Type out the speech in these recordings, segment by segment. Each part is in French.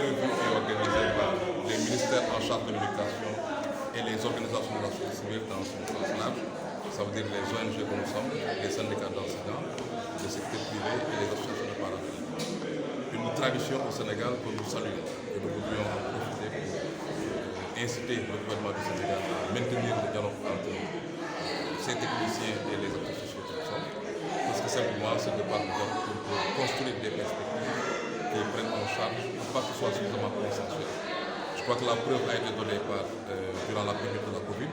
pré-revue qui est organisée par les ministères en charge de l'éducation et les organisations de la société civile dans son sens large. Ça veut dire les ONG que nous sommes, les syndicats d'enseignants, le secteur privé et les associations de parents. Une tradition au Sénégal que nous saluons et nous voudrions en profiter pour inciter le gouvernement du Sénégal à maintenir le dialogue entre ces techniciens et les acteurs sociaux que nous sommes. Parce que simplement, c'est de par le dialogue pour construire des perspectives qui prennent en charge, pas que ce soit suffisamment consensuel. Je crois que la preuve a été donnée durant la période de la Covid,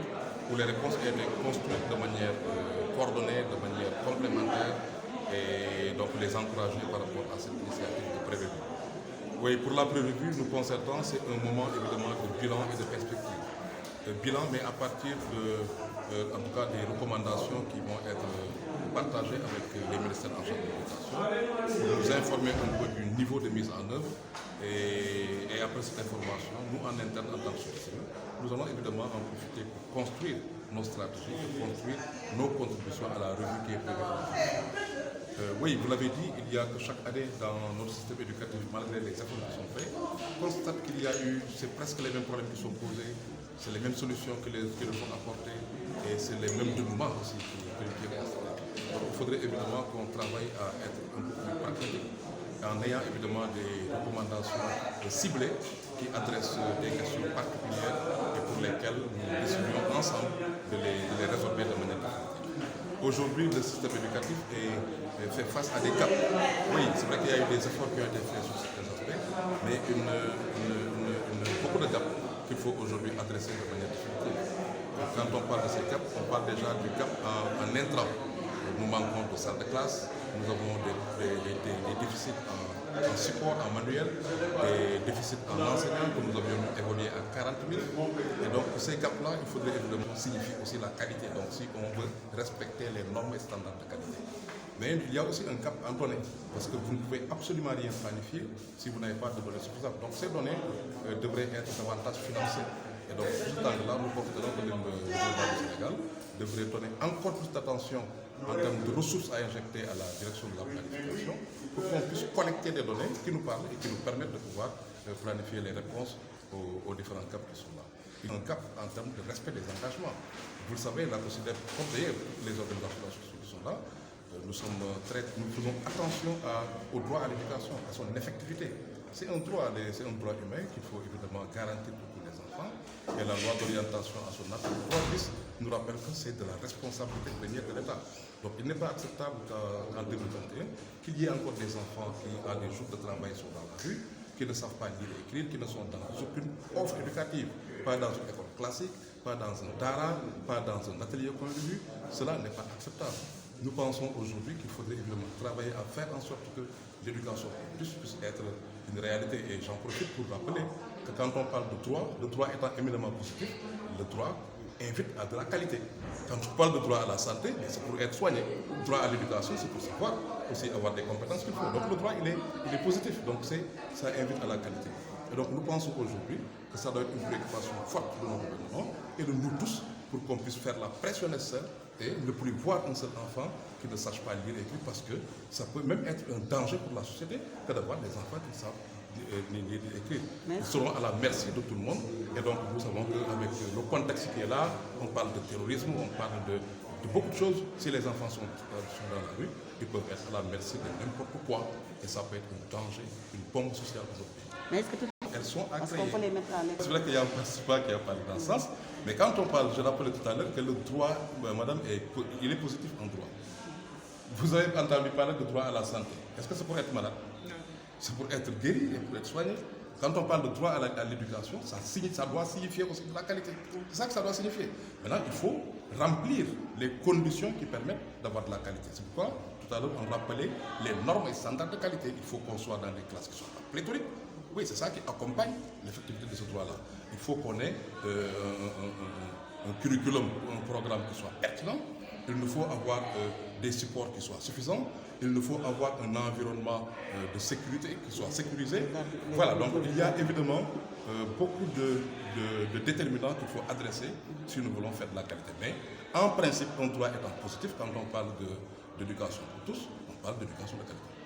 où les réponses ont été construites de manière coordonnée, de manière complémentaire, et donc les encourager par rapport à cette initiative de pré-revue. Oui, pour la pré-revue, nous concertons, c'est un moment évidemment de bilan et de perspective. Bilan, mais à partir en tout cas des recommandations qui vont être partagées avec les ministères en charge de l'éducation, pour nous informer un peu du niveau de mise en œuvre. Et après cette information, nous en interne en tant que société, nous allons évidemment en profiter pour construire nos stratégies, pour construire nos contributions à la revue qui est prévue. Oui, vous l'avez dit, il y a que chaque année dans notre système éducatif, malgré les efforts qui sont faits, on constate qu'il y a eu, c'est presque les mêmes problèmes qui sont posés, c'est les mêmes solutions qui nous sont apportées et c'est les mêmes dénouements aussi qui sont constatés. Donc il faudrait évidemment qu'on travaille à être un peu plus pratique en ayant évidemment des recommandations ciblées qui adressent des questions particulières et pour lesquelles nous décidions ensemble de les résorber de manière définitive. Aujourd'hui, le système éducatif fait face à des gaps. Oui, c'est vrai qu'il y a eu des efforts qui ont été faits sur certains aspects, mais beaucoup de gaps qu'il faut aujourd'hui adresser de manière définitive. Quand on parle de ces gaps, on parle déjà du gap en intrant. Nous manquons de salles de classe, nous avons des déficits en support, en manuel, des déficits en enseignants que nous avions évolué à 40 000. Et donc ces gaps-là, il faudrait évidemment signifier aussi la qualité, donc si on veut respecter les normes et standards de qualité. Mais il y a aussi un cap à donner, parce que vous ne pouvez absolument rien planifier si vous n'avez pas de données suffisantes. Donc ces données devraient être davantage financées. Et donc, pour ce temps-là, nous considérons que le gouvernement du Sénégal devrait donner encore plus d'attention en termes de ressources à injecter à la direction de la planification pour qu'on puisse collecter des données qui nous parlent et qui nous permettent de pouvoir planifier les réponses aux différents caps qui sont là. Un cap en termes de respect des engagements. Vous le savez, la considère comme d'ailleurs les organisations sociales qui sont là, nous faisons attention au droit à l'éducation, à son effectivité. C'est un droit humain qu'il faut évidemment garantir pour tous les enfants. Et la loi d'orientation à son article 3 nous rappelle que c'est de la responsabilité première de l'État. Donc il n'est pas acceptable qu'en 2021, qu'il y ait encore des enfants qui, à des jours de travail, sont dans la rue, qui ne savent pas lire et écrire, qui ne sont dans aucune offre éducative, pas dans une école classique, pas dans un dara, pas dans un atelier convivial. Cela n'est pas acceptable. Nous pensons aujourd'hui qu'il faudrait évidemment travailler à faire en sorte que l'éducation puisse être une réalité. Et j'en profite pour rappeler que quand on parle de droit, le droit étant éminemment positif, le droit invite à de la qualité. Quand je parle de droit à la santé, c'est pour être soigné. Le droit à l'éducation, c'est pour savoir aussi avoir des compétences qu'il faut. Donc le droit, il est positif. Donc ça invite à la qualité. Et donc nous pensons aujourd'hui que ça doit être une préoccupation forte de notre gouvernement et de nous tous pour qu'on puisse faire la pression nécessaire et ne plus voir un seul enfant qui ne sache pas lire et écrire, parce que ça peut même être un danger pour la société que d'avoir des enfants qui savent lire et écrire. Ils seront à la merci de tout le monde. Et donc nous savons qu'avec le contexte qui est là, on parle de terrorisme, on parle de beaucoup de choses. Si les enfants sont dans la rue, ils peuvent être à la merci de n'importe quoi. Et ça peut être un danger, une bombe sociale pour notre pays. Mais est-ce que elles sont à parce créer. qu'on peut les mettre à l'école. C'est vrai qu'il y a un participant qui a parlé dans ce sens, mais quand on parle, je rappelais tout à l'heure que le droit, madame, il est positif en droit. Vous avez entendu parler de droit à la santé. Est-ce que c'est pour être malade? Non. C'est pour être guéri et pour être soigné. Quand on parle de droit à l'éducation, ça doit signifier aussi de la qualité. C'est ça que ça doit signifier. Maintenant, il faut remplir les conditions qui permettent d'avoir de la qualité. C'est pourquoi, tout à l'heure, on rappelait les normes et standards de qualité. Il faut qu'on soit dans des classes qui soient pléthoriques. Oui, c'est ça qui accompagne l'effectivité de ce droit-là. Il faut qu'on ait un curriculum, un programme qui soit pertinent. Il nous faut avoir des supports qui soient suffisants. Il nous faut avoir un environnement de sécurité qui soit sécurisé. Voilà, donc il y a évidemment beaucoup de déterminants qu'il faut adresser si nous voulons faire de la qualité. Mais en principe, un droit étant positif, quand on parle d'éducation pour tous, on parle d'éducation de qualité.